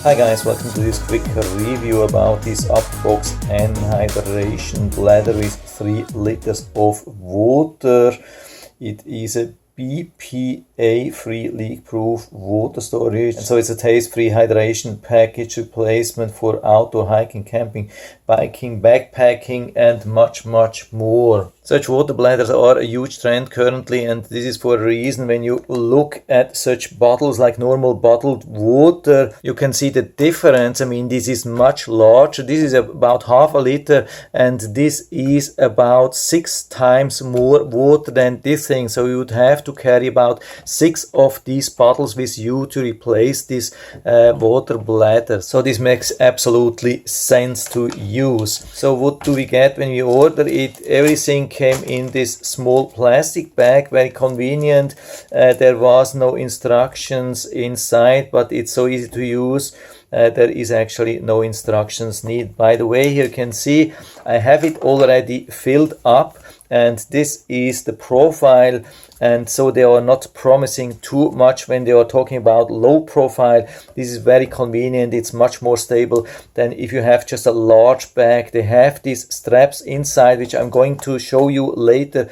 Hi guys, welcome to this quick review about this UPBOXN hydration bladder with 3 liters of water. It is a BPA-free leak-proof water storage, and so it's a taste-free hydration package replacement for outdoor hiking, camping, biking, backpacking and much more. Such water bladders are a huge trend currently, and this is for a reason. When you look at such bottles like normal bottled water, you can see the difference. I mean, this is much larger. This is about half a liter, and this is about 6 times more water than this thing. So you would have to carry about 6 of these bottles with you to replace this water bladder. So this makes absolutely sense to use. So what do we get when we order it? Everything came in this small plastic bag, very convenient. There was no instructions inside, but it's so easy to use. There is actually no instructions needed. By the way, here you can see I have it already filled up, and this is the profile, and so they are not promising too much when they are talking about low profile. This is very convenient. It's much more stable than if you have just a large bag. They have these straps inside, which I'm going to show you later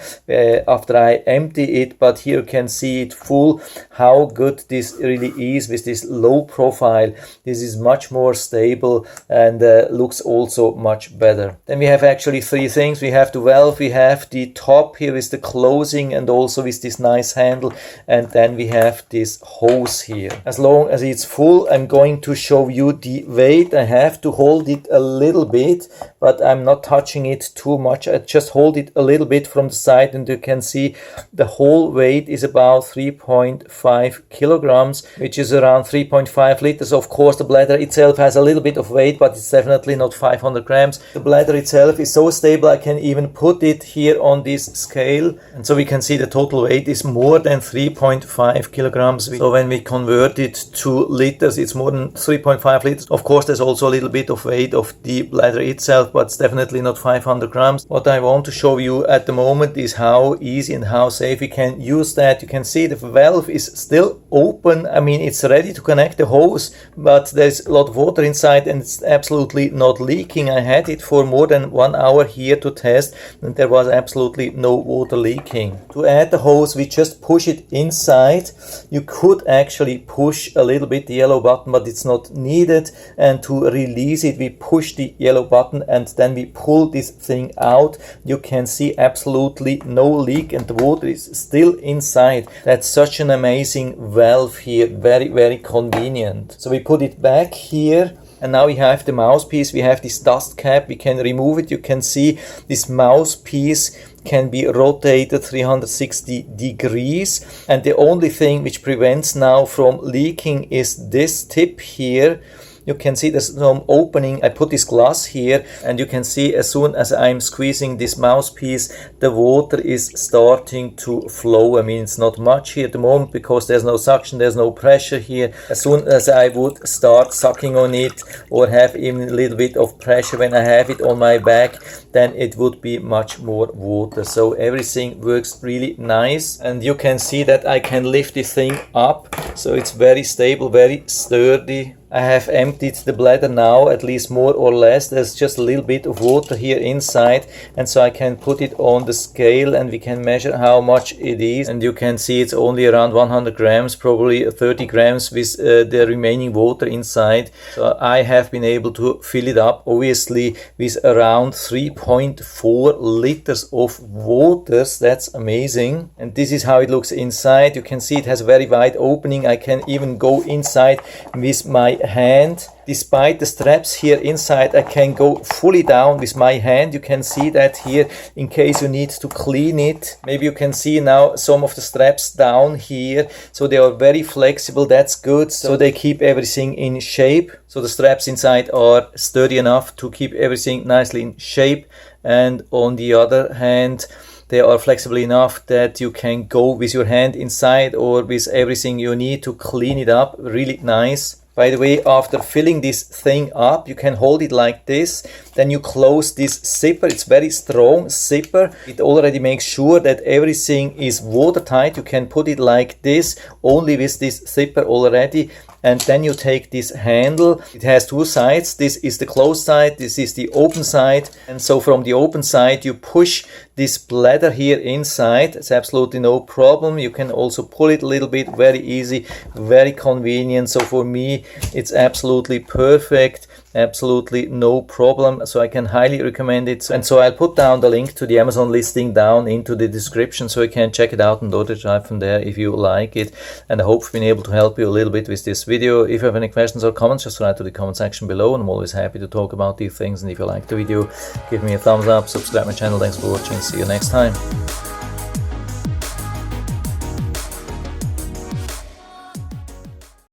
after I empty it, but here you can see it full, how good this really is with this low profile. This is much more stable and looks also much better. Then we have actually 3 things. We have the valve, we have the top here with the closing and also with this nice handle, and then we have this hose here. As long as it's full, I'm going to show you the weight. I have to hold it a little bit, but I'm not touching it too much. I just hold it a little bit from the side, and you can see the whole weight is about 3.5 kilograms, which is around 3.5 liters. Of course, the bladder itself has a little bit of weight, but it's definitely not 500 grams. The bladder itself is so stable, I can even put it here on this scale, and so we can see the total weight is more than 3.5 kilograms. So when we convert it to liters, it's more than 3.5 liters. Of course, there's also a little bit of weight of the bladder itself, but it's definitely not 500 grams. What I want to show you at the moment is how easy and how safe we can use that. You can see the valve is still open. I mean, it's ready to connect the hose, but there's a lot of water inside and it's absolutely not leaking. I had it for more than 1 hour here to test, and there was absolutely no water leaking. To add the hose, we just push it inside. You could actually push a little bit the yellow button, but it's not needed. And to release it, we push the yellow button and then we pull this thing out. You can see absolutely no leak and the water is still inside. That's such an amazing valve here. Very convenient. So we put it back here. And now we have the mouthpiece, we have this dust cap, we can remove it. You can see this mouthpiece can be rotated 360 degrees. And the only thing which prevents now from leaking is this tip here. You can see there's some opening. I put this glass here, and you can see as soon as I'm squeezing this mouthpiece, the water is starting to flow. I mean, it's not much here at the moment because there's no suction, there's no pressure here. As soon as I would start sucking on it or have even a little bit of pressure when I have it on my back, then it would be much more water. So everything works really nice, and you can see that I can lift this thing up. So it's very stable, very sturdy. I have emptied the bladder now, at least more or less. There's just a little bit of water here inside, and so I can put it on the scale and we can measure how much it is. And you can see it's only around 100 grams, probably 30 grams with the remaining water inside. So I have been able to fill it up, obviously, with around 3.4 liters of water. That's amazing. And this is how it looks inside. You can see it has a very wide opening. I can even go inside with my hand. Despite the straps here inside, I can go fully down with my hand. You can see that here in case you need to clean it. Maybe you can see now some of the straps down here. So they are very flexible. That's good. So they keep everything in shape. So the straps inside are sturdy enough to keep everything nicely in shape. And on the other hand, they are flexible enough that you can go with your hand inside or with everything you need to clean it up. Really nice. By the way, after filling this thing up, you can hold it like this. Then you close this zipper. It's very strong zipper. It already makes sure that everything is watertight. You can put it like this, only with this zipper already. And then you take this handle. It has two sides. This is the closed side. This is the open side. And so from the open side, you push this bladder here inside. It's absolutely no problem. You can also pull it a little bit, very easy, very convenient. So for me, it's absolutely perfect. Absolutely no problem. So I can highly recommend it. And so I'll put down the link to the Amazon listing down into the description so you can check it out and order it from there if you like it. And I hope I've been able to help you a little bit with this video. If you have any questions or comments, just write to the comment section below, and I'm always happy to talk about these things. And if you like the video, give me a thumbs up, subscribe my channel. Thanks for watching. See you next time.